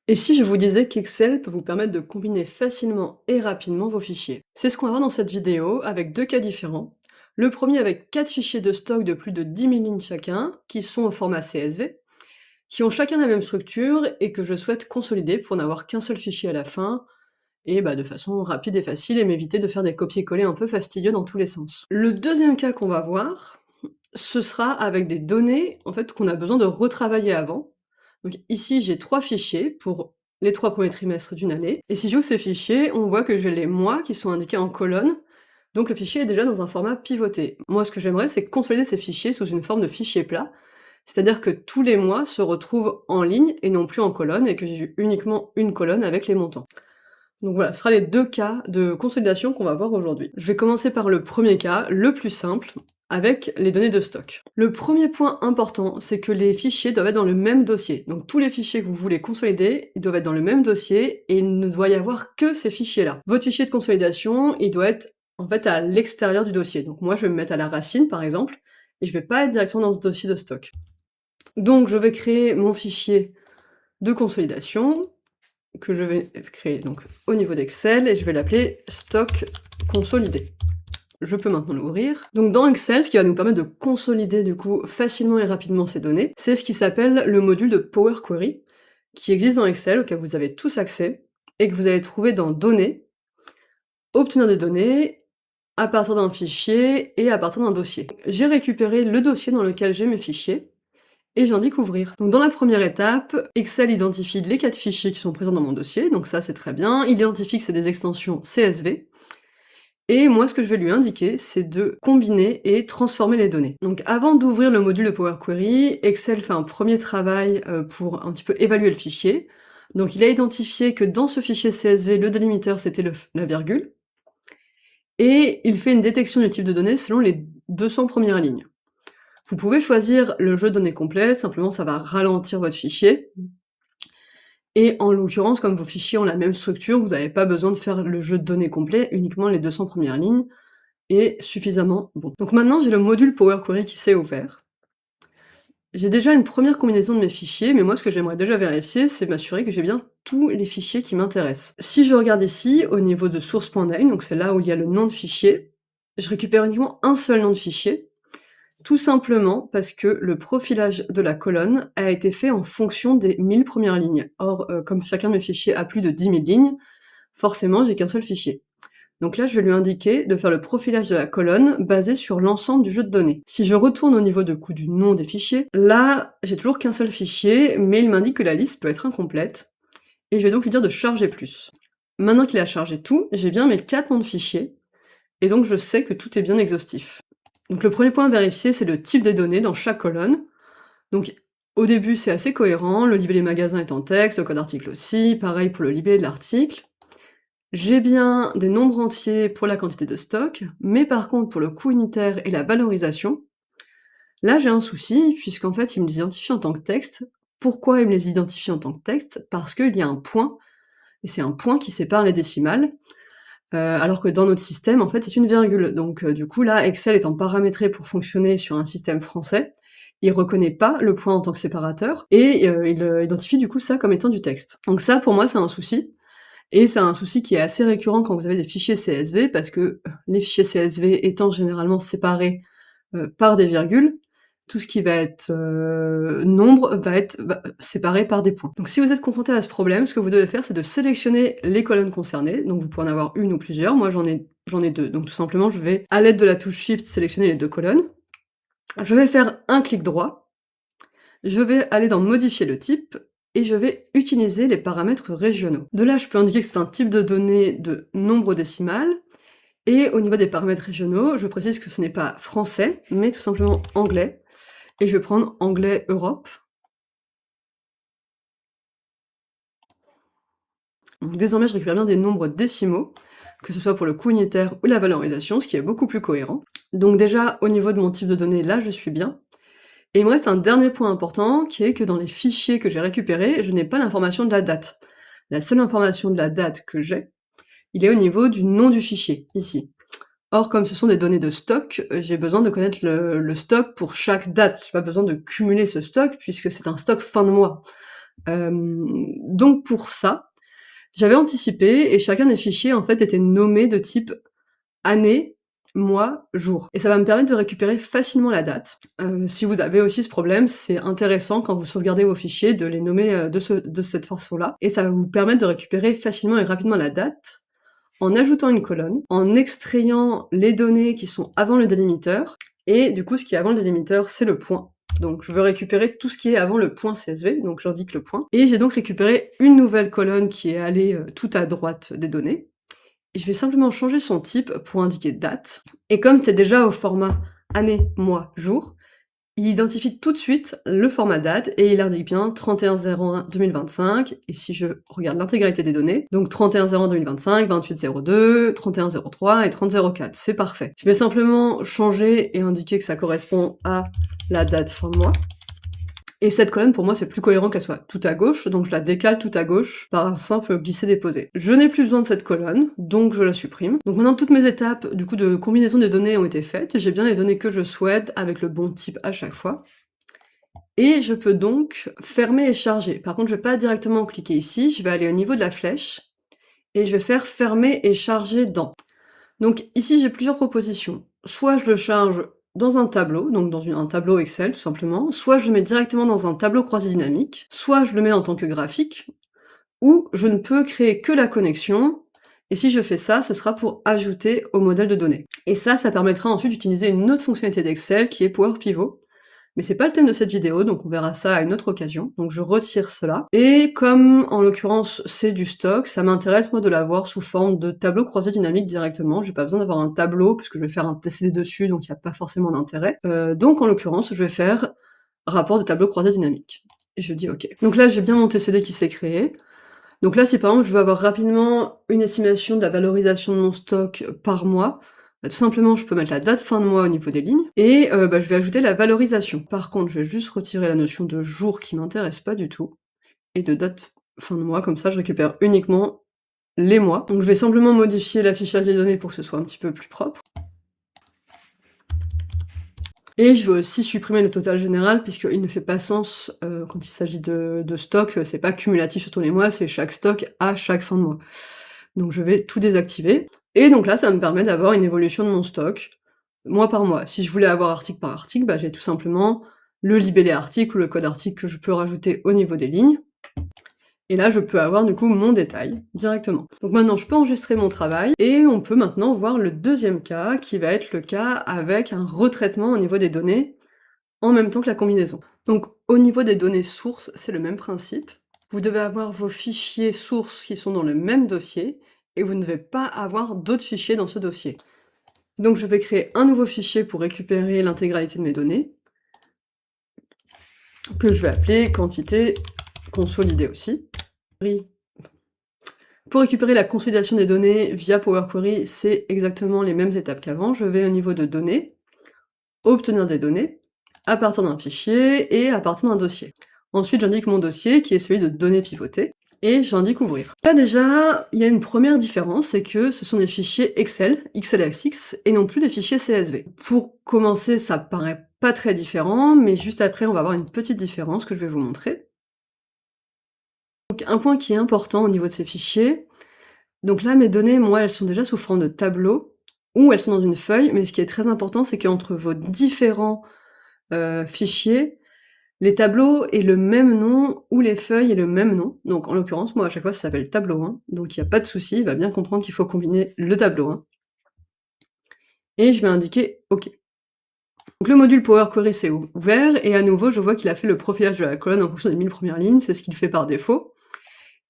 Et si je vous disais qu'Excel peut vous permettre de combiner facilement et rapidement vos fichiers? C'est ce qu'on va voir dans cette vidéo avec deux cas différents. Le premier avec 4 fichiers de stock de plus de 10 000 lignes chacun, qui sont au format CSV, qui ont chacun la même structure et que je souhaite consolider pour n'avoir qu'un seul fichier à la fin, et de façon rapide et facile et m'éviter de faire des copier-coller un peu fastidieux dans tous les sens. Le deuxième cas qu'on va voir, ce sera avec des données en fait qu'on a besoin de retravailler avant. Donc ici, j'ai 3 fichiers pour les 3 premiers trimestres d'une année et si j'ouvre ces fichiers, on voit que j'ai les mois qui sont indiqués en colonne, donc le fichier est déjà dans un format pivoté. Moi, ce que j'aimerais, c'est consolider ces fichiers sous une forme de fichier plat, c'est-à-dire que tous les mois se retrouvent en ligne et non plus en colonne et que j'ai uniquement une colonne avec les montants. Donc voilà, ce sera les 2 cas de consolidation qu'on va voir aujourd'hui. Je vais commencer par le premier cas, le plus simple, avec les données de stock. Le premier point important, c'est que les fichiers doivent être dans le même dossier. Donc tous les fichiers que vous voulez consolider, ils doivent être dans le même dossier et il ne doit y avoir que ces fichiers-là. Votre fichier de consolidation, il doit être en fait à l'extérieur du dossier. Donc moi, je vais me mettre à la racine, par exemple, et je vais pas être directement dans ce dossier de stock. Donc je vais créer mon fichier de consolidation, que je vais créer donc au niveau d'Excel et je vais l'appeler stock consolidé. Je peux maintenant l'ouvrir. Donc dans Excel, ce qui va nous permettre de consolider du coup facilement et rapidement ces données, c'est ce qui s'appelle le module de Power Query, qui existe dans Excel, auquel vous avez tous accès, et que vous allez trouver dans Données, Obtenir des données, à partir d'un fichier et à partir d'un dossier. J'ai récupéré le dossier dans lequel j'ai mes fichiers, et j'indique ouvrir. Donc dans la première étape, Excel identifie les 4 fichiers qui sont présents dans mon dossier, donc ça c'est très bien. Il identifie que c'est des extensions CSV. Et moi ce que je vais lui indiquer, c'est de combiner et transformer les données. Donc avant d'ouvrir le module de Power Query, Excel fait un premier travail pour un petit peu évaluer le fichier. Donc il a identifié que dans ce fichier CSV, le délimiteur c'était la virgule. Et il fait une détection du type de données selon les 200 premières lignes. Vous pouvez choisir le jeu de données complet, simplement ça va ralentir votre fichier. Et en l'occurrence, comme vos fichiers ont la même structure, vous n'avez pas besoin de faire le jeu de données complet, uniquement les 200 premières lignes est suffisamment bon. Donc maintenant, j'ai le module Power Query qui s'est ouvert. J'ai déjà une première combinaison de mes fichiers, mais moi ce que j'aimerais déjà vérifier, c'est m'assurer que j'ai bien tous les fichiers qui m'intéressent. Si je regarde ici, au niveau de source.name, donc c'est là où il y a le nom de fichier, je récupère uniquement un seul nom de fichier, tout simplement parce que le profilage de la colonne a été fait en fonction des 1000 premières lignes. Or, comme chacun de mes fichiers a plus de 10 000 lignes, forcément j'ai qu'un seul fichier. Donc là, je vais lui indiquer de faire le profilage de la colonne basé sur l'ensemble du jeu de données. Si je retourne au niveau du nom des fichiers, là, j'ai toujours qu'un seul fichier, mais il m'indique que la liste peut être incomplète, et je vais donc lui dire de charger plus. Maintenant qu'il a chargé tout, j'ai bien mes 4 noms de fichiers, et donc je sais que tout est bien exhaustif. Donc le premier point à vérifier, c'est le type des données dans chaque colonne. Donc au début, c'est assez cohérent, le libellé magasin est en texte, le code article aussi, pareil pour le libellé de l'article. J'ai bien des nombres entiers pour la quantité de stock, mais par contre pour le coût unitaire et la valorisation, là j'ai un souci, puisqu'en fait il me les identifie en tant que texte. Pourquoi il me les identifie en tant que texte? Parce qu'il y a un point, et c'est un point qui sépare les décimales, alors que dans notre système, en fait, c'est une virgule. Donc du coup, là, Excel étant paramétré pour fonctionner sur un système français, il reconnaît pas le point en tant que séparateur, et il identifie du coup ça comme étant du texte. Donc ça, pour moi, c'est un souci, et c'est un souci qui est assez récurrent quand vous avez des fichiers CSV, parce que les fichiers CSV étant généralement séparés par des virgules, tout ce qui va être nombre va être séparé par des points. Donc si vous êtes confronté à ce problème, ce que vous devez faire, c'est de sélectionner les colonnes concernées. Donc vous pouvez en avoir une ou plusieurs. Moi, j'en ai 2. Donc tout simplement, je vais, à l'aide de la touche Shift, sélectionner les 2 colonnes. Je vais faire un clic droit. Je vais aller dans Modifier le type, et je vais utiliser les paramètres régionaux. De là, je peux indiquer que c'est un type de données de nombre décimal, et au niveau des paramètres régionaux, je précise que ce n'est pas français, mais tout simplement anglais. Et je vais prendre anglais Europe. Donc désormais, je récupère bien des nombres décimaux, que ce soit pour le coût unitaire ou la valorisation, ce qui est beaucoup plus cohérent. Donc déjà, au niveau de mon type de données, là, je suis bien. Et il me reste un dernier point important, qui est que dans les fichiers que j'ai récupérés, je n'ai pas l'information de la date. La seule information de la date que j'ai, il est au niveau du nom du fichier, ici. Or, comme ce sont des données de stock, j'ai besoin de connaître le stock pour chaque date. J'ai pas besoin de cumuler ce stock, puisque c'est un stock fin de mois. Donc pour ça, j'avais anticipé et chacun des fichiers, en fait, était nommé de type année, mois, jour. Et ça va me permettre de récupérer facilement la date. Si vous avez aussi ce problème, c'est intéressant quand vous sauvegardez vos fichiers de les nommer de cette façon-là. Et ça va vous permettre de récupérer facilement et rapidement la date en ajoutant une colonne, en extrayant les données qui sont avant le délimiteur. Et du coup, ce qui est avant le délimiteur, c'est le point. Donc je veux récupérer tout ce qui est avant le point CSV, donc j'indique le point. Et j'ai donc récupéré une nouvelle colonne qui est allée tout à droite des données. Et je vais simplement changer son type pour indiquer date. Et comme c'est déjà au format année, mois, jour, il identifie tout de suite le format date et il indique bien 31/01/2025. Et si je regarde l'intégralité des données, donc 31/01/2025, 28/02, 31/03 et 30/04, c'est parfait. Je vais simplement changer et indiquer que ça correspond à la date fin de mois. Et cette colonne, pour moi, c'est plus cohérent qu'elle soit tout à gauche, donc je la décale tout à gauche par un simple glisser-déposer. Je n'ai plus besoin de cette colonne, donc je la supprime. Donc maintenant, toutes mes étapes, du coup, de combinaison des données ont été faites. J'ai bien les données que je souhaite, avec le bon type à chaque fois. Et je peux donc fermer et charger. Par contre, je vais pas directement cliquer ici, je vais aller au niveau de la flèche, et je vais faire fermer et charger dans. Donc ici, j'ai plusieurs propositions. Soit je le charge dans un tableau, donc dans un tableau Excel tout simplement, soit je le mets directement dans un tableau croisé dynamique, soit je le mets en tant que graphique, ou je ne peux créer que la connexion, et si je fais ça, ce sera pour ajouter au modèle de données. Et ça permettra ensuite d'utiliser une autre fonctionnalité d'Excel qui est Power Pivot. Mais c'est pas le thème de cette vidéo, donc on verra ça à une autre occasion. Donc je retire cela. Et comme, en l'occurrence, c'est du stock, ça m'intéresse, moi, de l'avoir sous forme de tableau croisé dynamique directement. J'ai pas besoin d'avoir un tableau, puisque je vais faire un TCD dessus, donc il n'y a pas forcément d'intérêt. Donc, en l'occurrence, je vais faire rapport de tableau croisé dynamique. Et je dis OK. Donc là, j'ai bien mon TCD qui s'est créé. Donc là, si par exemple, je veux avoir rapidement une estimation de la valorisation de mon stock par mois, tout simplement, je peux mettre la date fin de mois au niveau des lignes, et je vais ajouter la valorisation. Par contre, je vais juste retirer la notion de jour qui m'intéresse pas du tout, et de date fin de mois, comme ça je récupère uniquement les mois. Donc je vais simplement modifier l'affichage des données pour que ce soit un petit peu plus propre. Et je veux aussi supprimer le total général, puisqu'il ne fait pas sens quand il s'agit de stock, c'est pas cumulatif sur tous les mois, c'est chaque stock à chaque fin de mois. Donc je vais tout désactiver. Et donc là, ça me permet d'avoir une évolution de mon stock, mois par mois. Si je voulais avoir article par article, j'ai tout simplement le libellé article ou le code article que je peux rajouter au niveau des lignes. Et là, je peux avoir du coup mon détail directement. Donc maintenant, je peux enregistrer mon travail, et on peut maintenant voir le deuxième cas, qui va être le cas avec un retraitement au niveau des données, en même temps que la combinaison. Donc au niveau des données sources, c'est le même principe. Vous devez avoir vos fichiers sources qui sont dans le même dossier, et vous ne devez pas avoir d'autres fichiers dans ce dossier. Donc je vais créer un nouveau fichier pour récupérer l'intégralité de mes données, que je vais appeler quantité consolidée aussi. Pour récupérer la consolidation des données via Power Query, c'est exactement les mêmes étapes qu'avant. Je vais au niveau de données, obtenir des données, à partir d'un fichier et à partir d'un dossier. Ensuite, j'indique mon dossier, qui est celui de données pivotées, et j'indique ouvrir. Là déjà, il y a une première différence, c'est que ce sont des fichiers Excel, XLSX, et non plus des fichiers CSV. Pour commencer, ça paraît pas très différent, mais juste après, on va avoir une petite différence que je vais vous montrer. Donc un point qui est important au niveau de ces fichiers, donc là, mes données, moi, elles sont déjà sous forme de tableau, ou elles sont dans une feuille, mais ce qui est très important, c'est qu'entre vos différents fichiers, les tableaux aient le même nom, ou les feuilles aient le même nom. Donc en l'occurrence, moi à chaque fois ça s'appelle tableau 1, donc il n'y a pas de souci, il va bien comprendre qu'il faut combiner le tableau 1. Et je vais indiquer OK. Donc le module Power Query s'est ouvert, et à nouveau je vois qu'il a fait le profilage de la colonne en fonction des 1000 premières lignes, c'est ce qu'il fait par défaut.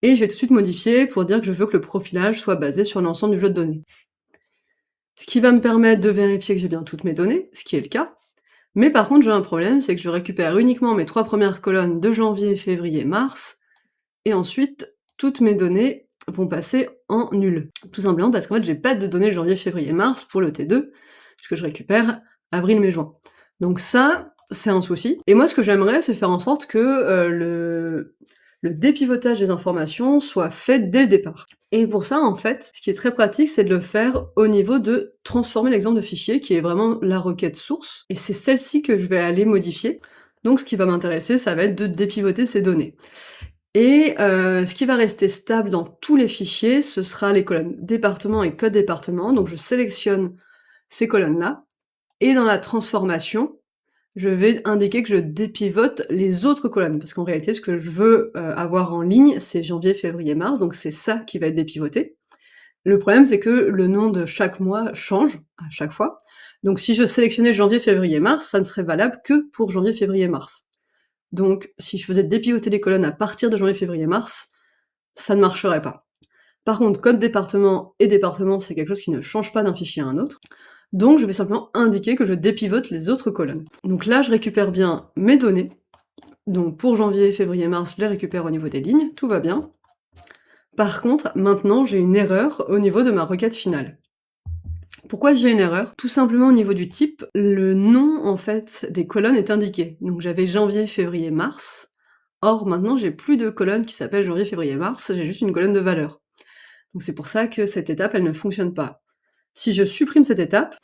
Et je vais tout de suite modifier pour dire que je veux que le profilage soit basé sur l'ensemble du jeu de données. Ce qui va me permettre de vérifier que j'ai bien toutes mes données, ce qui est le cas. Mais par contre, j'ai un problème, c'est que je récupère uniquement mes 3 premières colonnes de janvier, février, mars, et ensuite, toutes mes données vont passer en nul. Tout simplement parce qu'en fait, j'ai pas de données janvier, février, mars pour le T2, puisque je récupère avril, mai, juin. Donc ça, c'est un souci. Et moi, ce que j'aimerais, c'est faire en sorte que le dépivotage des informations soit fait dès le départ. Et pour ça, en fait, ce qui est très pratique, c'est de le faire au niveau de transformer l'exemple de fichier, qui est vraiment la requête source, et c'est celle-ci que je vais aller modifier. Donc ce qui va m'intéresser, ça va être de dépivoter ces données. Et ce qui va rester stable dans tous les fichiers, ce sera les colonnes département et code département. Donc je sélectionne ces colonnes-là et dans la transformation, je vais indiquer que je dépivote les autres colonnes. Parce qu'en réalité, ce que je veux avoir en ligne, c'est janvier, février, mars, donc c'est ça qui va être dépivoté. Le problème, c'est que le nom de chaque mois change à chaque fois. Donc si je sélectionnais janvier, février, mars, ça ne serait valable que pour janvier, février, mars. Donc si je faisais dépivoter les colonnes à partir de janvier, février, mars, ça ne marcherait pas. Par contre, code département et département, c'est quelque chose qui ne change pas d'un fichier à un autre. Donc je vais simplement indiquer que je dépivote les autres colonnes. Donc là, je récupère bien mes données. Donc pour janvier, février, mars, je les récupère au niveau des lignes, tout va bien. Par contre, maintenant, j'ai une erreur au niveau de ma requête finale. Pourquoi j'ai une erreur? Tout simplement au niveau du type, le nom, en fait, des colonnes est indiqué. Donc j'avais janvier, février, mars. Or, maintenant, j'ai plus de colonne qui s'appelle janvier, février, mars, j'ai juste une colonne de valeur. Donc c'est pour ça que cette étape, elle ne fonctionne pas. Si je supprime cette étape,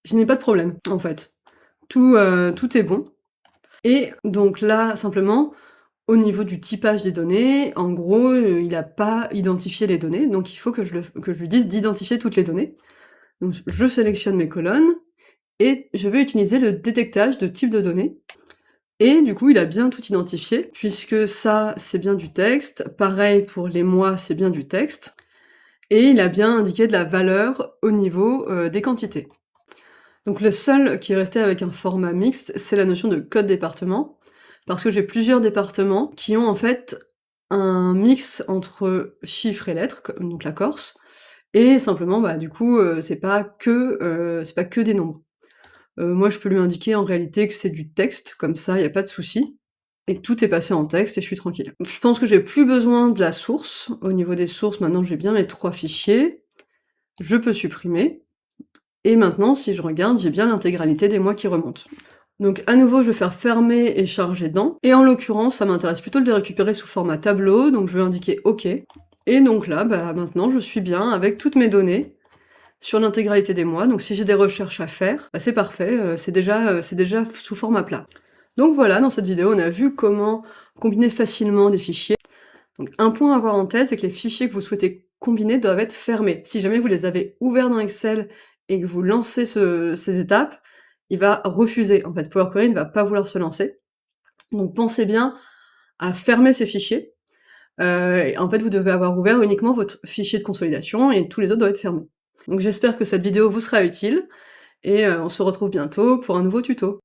je n'ai pas de problème, en fait. Tout est bon. Et donc là, simplement, au niveau du typage des données, en gros, il n'a pas identifié les données, donc il faut que je lui dise d'identifier toutes les données. Donc je sélectionne mes colonnes, et je vais utiliser le détectage de type de données. Et du coup, il a bien tout identifié, puisque ça, c'est bien du texte. Pareil pour les mois, c'est bien du texte. Et il a bien indiqué de la valeur au niveau des quantités. Donc le seul qui est resté avec un format mixte, c'est la notion de code département, parce que j'ai plusieurs départements qui ont en fait un mix entre chiffres et lettres, donc la Corse, et simplement, bah, du coup, c'est pas que des nombres. Moi, je peux lui indiquer en réalité que c'est du texte, comme ça, il y a pas de souci, et tout est passé en texte et je suis tranquille. Donc je pense que j'ai plus besoin de la source. Au niveau des sources, maintenant, j'ai bien les 3 fichiers. Je peux supprimer. Et maintenant, si je regarde, j'ai bien l'intégralité des mois qui remontent. Donc à nouveau, je vais faire fermer et charger dans. Et en l'occurrence, ça m'intéresse plutôt de les récupérer sous format tableau, donc je vais indiquer OK. Et donc là, bah, maintenant, je suis bien avec toutes mes données sur l'intégralité des mois. Donc si j'ai des recherches à faire, bah, c'est parfait, c'est déjà sous format plat. Donc voilà, dans cette vidéo, on a vu comment combiner facilement des fichiers. Donc un point à avoir en tête, c'est que les fichiers que vous souhaitez combiner doivent être fermés. Si jamais vous les avez ouverts dans Excel et que vous lancez ces étapes, il va refuser. En fait, Power Query ne va pas vouloir se lancer. Donc pensez bien à fermer ces fichiers. En fait, vous devez avoir ouvert uniquement votre fichier de consolidation et tous les autres doivent être fermés. Donc j'espère que cette vidéo vous sera utile et on se retrouve bientôt pour un nouveau tuto.